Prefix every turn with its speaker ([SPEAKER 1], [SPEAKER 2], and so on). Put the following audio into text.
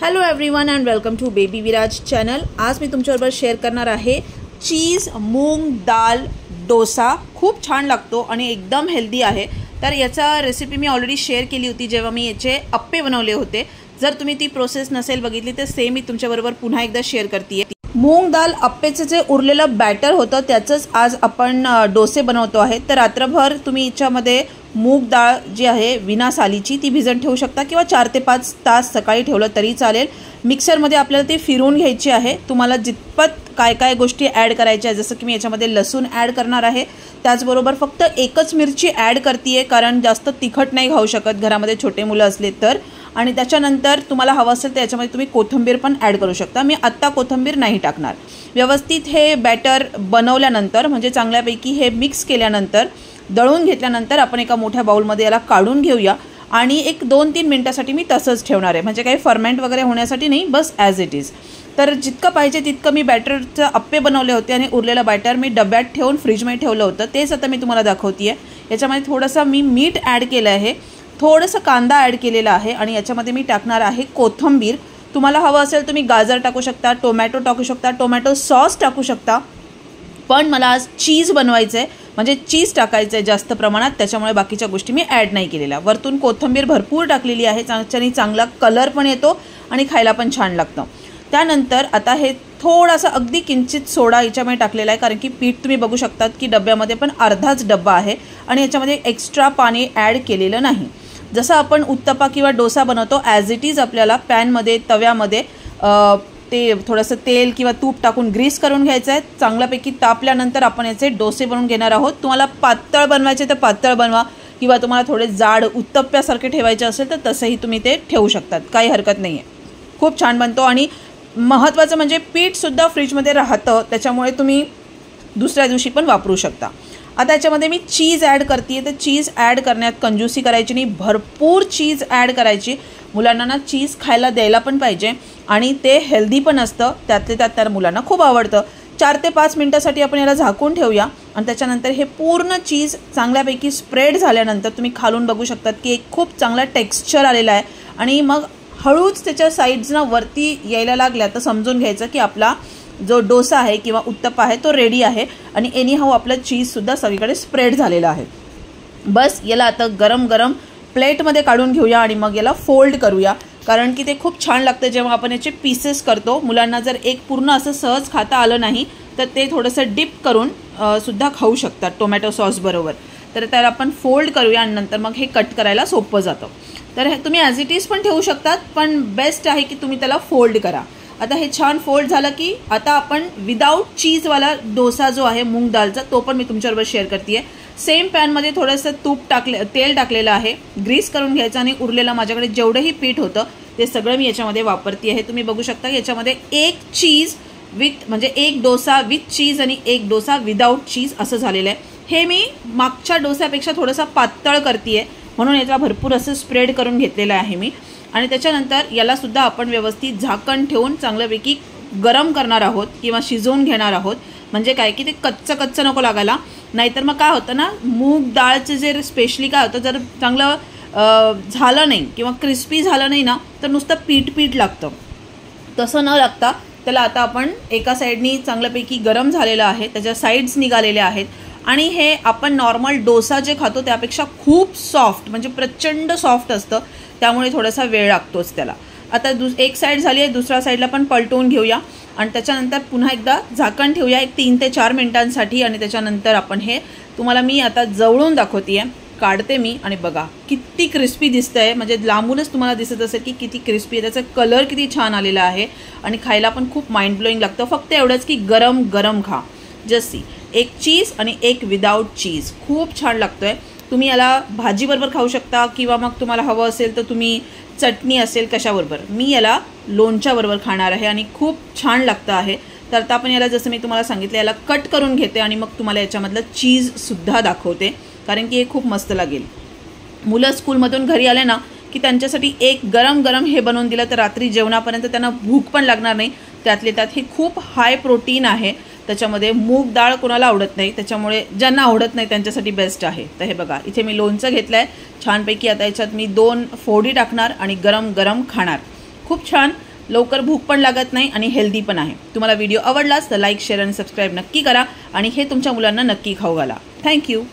[SPEAKER 1] Hello everyone and welcome to baby Viraj channel. आज मी तुमच्याबरोबर शेअर करणार आहे चीज मूग दाल डोसा। खूप छान लागतो आणि एकदम हेल्दी आहे। तर याचा रेसिपी मी ऑलरेडी शेअर केली होती जेव्हा मी याचे अप्पे बनवले होते। जर तुम्ही ती प्रोसेस नसेल बघितली तर सेम मी तुमच्याबरोबर पुन्हा एकदा शेअर करते। मूग दाल अप्पेचे जे उरलेलं बॅटर होतं त्याचंच आज आपण डोसे बनवतो आहे। तर रात्रभर तुम्ही याच्यामध्ये मूग डाळ जी आहे विना सालीची ती भिजत ठेवू शकता किंवा 4 ते 5 तास सकाळी ठेवलं तरी चालेल। मिक्सरमध्ये आपल्याला ती फिरवून घ्यायची आहे। तुम्हाला जितपत काय काय गोष्टी ॲड करायच्या जसं की मी याच्यामध्ये लसूण ॲड करणार आहे, त्याचबरोबर फक्त एकच मिरची ॲड करते कारण जास्त तिखट नाही खाऊ शकत घरामध्ये छोटे मुलं असले तर। आणि त्याच्यानंतर तुम्हाला हवं असेल तर याच्यामध्ये तुम्ही कोथिंबीर पण ॲड करू शकता। मी आत्ता कोथिंबीर नाही टाकणार। व्यवस्थित हे बॅटर बनवल्यानंतर म्हणजे चांगल्यापैकी हे मिक्स केल्यानंतर दळून घेतल्यानंतर आपण एका मोठ्या बाउलमध्ये याला काढून घेऊया आणि एक 2-3 मिनिटासाठी मी तसंच ठेवणार आहे, म्हणजे काही फर्मेंट वगैरे होण्यासाठी नाही, बस ॲज इट इज। तर जितकं पाहिजे तितकं मी बॅटरचं अप्पे बनवले होते आणि उरलेलं बॅटर मी डब्यात ठेवून फ्रीजमध्ये ठेवलं होतं, तेच आता मी तुम्हाला दाखवते आहे। याच्यामध्ये थोडंसं मी मीठ ॲड केलं आहे, थोडंसं कांदा ॲड केलेला आहे आणि याच्यामध्ये मी टाकणार आहे कोथिंबीर। तुम्हाला हवं असेल तुम्ही गाजर टाकू शकता, टोमॅटो टाकू शकता, टोमॅटो सॉस टाकू शकता, पण मला आज चीज बनवायचं आहे म्हणजे चीज टाकायचं आहे जास्त प्रमाणात, त्याच्यामुळे बाकीच्या गोष्टी मी ॲड नाही केलेल्या। वरतून कोथिंबीर भरपूर टाकलेली आहे, त्याच्याने चांगला कलर पण येतो आणि खायला पण छान लागतं। त्यानंतर आता हे थोडासा अगदी किंचित सोडा याच्यामध्ये टाकलेला आहे कारण की पीठ तुम्ही बघू शकतात की डब्यामध्ये पण अर्धाच डब्बा आहे आणि याच्यामध्ये एक्स्ट्रा पाणी ॲड केलेलं नाही। जसं आपण उत्तप्पा किंवा डोसा बनवतो ॲज इट इज आपल्याला पॅनमध्ये तव्यामध्ये ते थोडंसं तेल किंवा तूप टाकून ग्रीस करून घ्यायचं आहे। चांगल्यापैकी तापल्यानंतर आपण याचे डोसे बनवून घेणार आहोत। तुम्हाला पातळ बनवायचे तर पातळ बनवा किंवा तुम्हाला थोडे जाड उत्तप्प्यासारखे ठेवायचे असेल तर तसंही तुम्ही ते ठेवू शकतात, काही हरकत नाही आहे। खूप छान बनतो आणि महत्त्वाचं म्हणजे पीठसुद्धा फ्रीजमध्ये राहतं, त्याच्यामुळे तुम्ही दुसऱ्या दिवशी पण वापरू शकता। आता याच्यामध्ये मी चीज ॲड करते आहे, तर चीज ॲड करण्यात कंजूसी करायची नाही, भरपूर चीज ॲड करायची। मुलांना ना चीज खायला द्यायला पण पाहिजे आणि ते हेल्दी पण असतं, त्यातले त्यात त्या मुलांना खूप आवडतं। 4 ते 5 मिनिटासाठी आपण याला झाकून ठेवूया आणि त्याच्यानंतर हे पूर्ण चीज चांगल्यापैकी स्प्रेड झाल्यानंतर तुम्ही खालून बघू शकतात की एक खूप चांगला टेक्स्चर आलेला आहे आणि मग हळूच त्याच्या साईड्सना वरती यायला लागल्या तर समजून घ्यायचं की आपला जो डोसा आहे किंवा उत्तप्पा आहे तो रेडी आहे आणि एनीहाऊ आपलं चीजसुद्धा सगळीकडे स्प्रेड झालेलं आहे। बस याला आता गरम गरम प्लेटमध्ये काढून घेऊया आणि मग याला फोल्ड करूया कारण की ते खूप छान लागतं जेव्हा आपण याचे पीसेस करतो। मुलांना जर एक पूर्ण असं सहज खाता आलं नाही तर ते थोडंसं डिप करून सुद्धा खाऊ शकतात टोमॅटो सॉस बरोबर। तर त्याला आपण फोल्ड करूया आणि नंतर मग हे कट करायला सोपं जातं। तर हे तुम्ही ॲज इट इज पण ठेवू शकतात, पण बेस्ट आहे की तुम्ही त्याला फोल्ड करा। आता हे छान फोल्ड झालं की आता आपण विदाऊट चीजवाला डोसा जो आहे मूग दालचा तो पण मी तुमच्याबरोबर शेअर करते आहे। सेम पॅनमध्ये थोडंसं तेल टाकलेलं आहे, ग्रीस करून घ्यायचं आणि उरलेलं माझ्याकडे जेवढंही पीठ होतं ते सगळं मी याच्यामध्ये वापरते आहे। तुम्ही बघू शकता याच्यामध्ये एक चीज विथ म्हणजे एक डोसा विथ चीज आणि एक डोसा विदाऊट चीज असं झालेलं आहे। हे मी मागच्या डोस्यापेक्षा थोडंसं पातळ करते आहे म्हणून याचा भरपूर असं स्प्रेड करून घेतलेलं आहे मी। आणि त्याच्यानंतर यालासुद्धा आपण व्यवस्थित झाकण ठेवून चांगल्यापैकी गरम करणार आहोत किंवा शिजवून घेणार आहोत, म्हणजे काय की ते कच्चं नको लागायला। नाहीतर मग काय होतं ना, मूग डाळचं जे स्पेशली काय होतं जर चांगलं झालं नाही किंवा क्रिस्पी झालं नाही ना तर नुसतं पीठ लागतं। तसं न लागता त्याला आता आपण एका साईडनी चांगल्यापैकी गरम झालेलं आहे, त्याच्या साईड्स निघालेल्या आहेत आणि हे आपण नॉर्मल डोसा जे खातो त्यापेक्षा खूप सॉफ्ट म्हणजे प्रचंड सॉफ्ट असतं, त्यामुळे थोडासा वेळ लागतोच त्याला। आता एक साईड झाली आहे, दुसऱ्या साईडला पण पलटवून घेऊया आणि त्याच्यानंतर पुन्हा एकदा झाकण ठेवूया एक 3 ते 4 मिनिटांसाठी आणि त्याच्यानंतर आपण हे तुम्हाला मी आता जवळून दाखवते आहे, काढते मी आणि बघा किती क्रिस्पी दिसतं आहे, म्हणजे लांबूनच तुम्हाला दिसत असेल की किती क्रिस्पी आहे, त्याचा कलर किती छान आलेला आहे आणि खायला पण खूप माइंड ब्लोईंग लागतं। फक्त एवढंच की गरम गरम खा, जशी एक चीज आणि एक विदाऊट चीज खूप छान लागतो आहे। तुम्ही याला भाजीबरोबर खाऊ शकता किंवा मग तुम्हाला हवं असेल तर तुम्ही चटणी असेल कशाबरोबर, मी याला लोणच्याबरोबर खाणार आहे आणि खूप छान लागतं आहे। तर आता आपण याला जसं मी तुम्हाला सांगितलं याला कट करून घेते आणि मग तुम्हाला याच्यामधलं चीजसुद्धा दाखवते कारण की हे खूप मस्त लागेल। मुलं स्कूलमधून घरी आले ना की त्यांच्यासाठी एक गरम गरम हे बनवून दिलं तर रात्री जेवणापर्यंत त्यांना भूक पण लागणार नाही। त्यातले त्यात हे खूप हाय प्रोटीन आहे, त्याच्यामध्ये मूग डाळ कोणाला आवडत नाही, त्याच्यामुळे ज्यांना आवडत नाही त्यांच्यासाठी बेस्ट आहे। तर हे बघा इथे मी लोणचं घेतलं आहे छानपैकी, आता याच्यात मी 2 फोडी टाकणार आणि गरम गरम खाणार। खूप छान लवकर भूक पण लागत नाही आणि हेल्दी पण आहे. तुम्हाला व्हिडिओ आवडलाच तर लाईक, शेअर आणि सबस्क्राईब नक्की करा आणि हे तुमच्या मुलांना नक्की खाऊ घाला. थँक्यू.